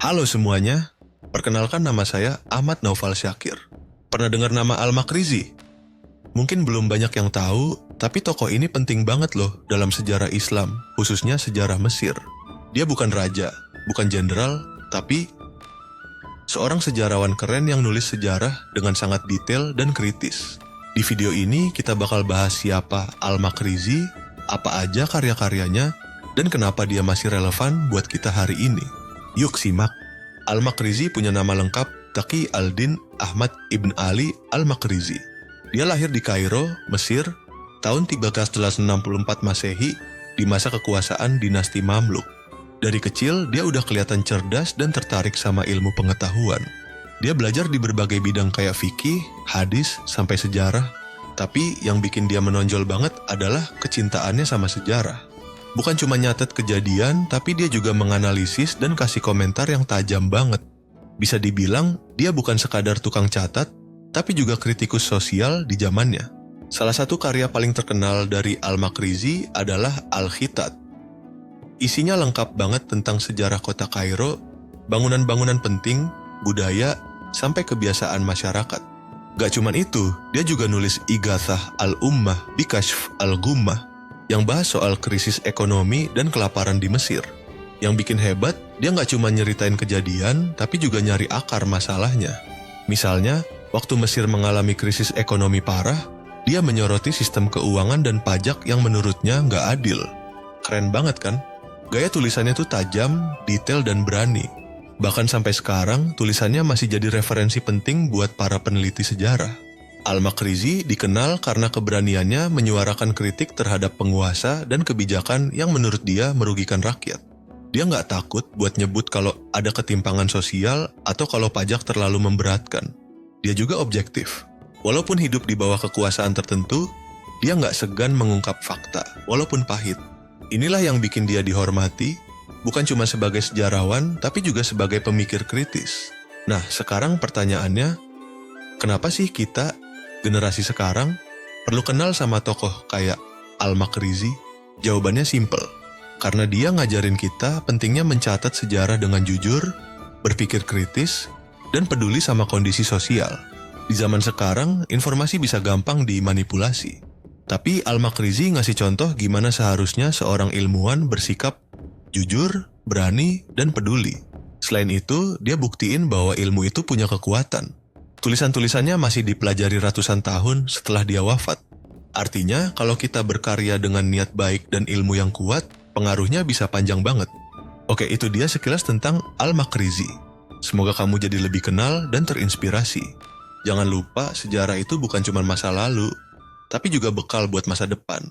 Halo semuanya, perkenalkan nama saya Ahmad Naufal Syakir. Pernah dengar nama Al-Makrizi? Mungkin belum banyak yang tahu, tapi tokoh ini penting banget loh dalam sejarah Islam, khususnya sejarah Mesir. Dia bukan raja, bukan jenderal, tapi seorang sejarawan keren yang nulis sejarah dengan sangat detail dan kritis. Di video ini kita bakal bahas siapa Al-Makrizi, apa aja karya-karyanya, dan kenapa dia masih relevan buat kita hari ini. Yuk simak. Al-Makrizi punya nama lengkap Taqi al-Din Ahmad ibn Ali Al-Makrizi. Dia lahir di Kairo, Mesir, tahun 1364 Masehi di masa kekuasaan dinasti Mamluk. Dari kecil, dia udah kelihatan cerdas dan tertarik sama ilmu pengetahuan. Dia belajar di berbagai bidang kayak fikih, hadis, sampai sejarah. Tapi yang bikin dia menonjol banget adalah kecintaannya sama sejarah. Bukan cuma nyatet kejadian, tapi dia juga menganalisis dan kasih komentar yang tajam banget. Bisa dibilang, dia bukan sekadar tukang catat, tapi juga kritikus sosial di zamannya. Salah satu karya paling terkenal dari Al-Makrizi adalah Al-Khitat. Isinya lengkap banget tentang sejarah kota Kairo, bangunan-bangunan penting, budaya, sampai kebiasaan masyarakat. Gak cuman itu, dia juga nulis Ighathah Al-Ummah Bikashf Al-Ghummah, yang bahas soal krisis ekonomi dan kelaparan di Mesir. Yang bikin hebat, dia nggak cuma nyeritain kejadian, tapi juga nyari akar masalahnya. Misalnya, waktu Mesir mengalami krisis ekonomi parah, dia menyoroti sistem keuangan dan pajak yang menurutnya nggak adil. Keren banget kan? Gaya tulisannya tuh tajam, detail, dan berani. Bahkan sampai sekarang, tulisannya masih jadi referensi penting buat para peneliti sejarah. Al-Makrizi dikenal karena keberaniannya menyuarakan kritik terhadap penguasa dan kebijakan yang menurut dia merugikan rakyat. Dia nggak takut buat nyebut kalau ada ketimpangan sosial atau kalau pajak terlalu memberatkan. Dia juga objektif. Walaupun hidup di bawah kekuasaan tertentu, dia nggak segan mengungkap fakta, walaupun pahit. Inilah yang bikin dia dihormati, bukan cuma sebagai sejarawan, tapi juga sebagai pemikir kritis. Nah, sekarang pertanyaannya, kenapa sih kita, generasi sekarang, perlu kenal sama tokoh kayak Al-Makrizi? Jawabannya simple. Karena dia ngajarin kita pentingnya mencatat sejarah dengan jujur, berpikir kritis, dan peduli sama kondisi sosial. Di zaman sekarang, informasi bisa gampang dimanipulasi. Tapi Al-Makrizi ngasih contoh gimana seharusnya seorang ilmuwan bersikap jujur, berani, dan peduli. Selain itu, dia buktiin bahwa ilmu itu punya kekuatan. Tulisan-tulisannya masih dipelajari ratusan tahun setelah dia wafat. Artinya, kalau kita berkarya dengan niat baik dan ilmu yang kuat, pengaruhnya bisa panjang banget. Oke, itu dia sekilas tentang Al-Makrizi. Semoga kamu jadi lebih kenal dan terinspirasi. Jangan lupa, sejarah itu bukan cuma masa lalu, tapi juga bekal buat masa depan.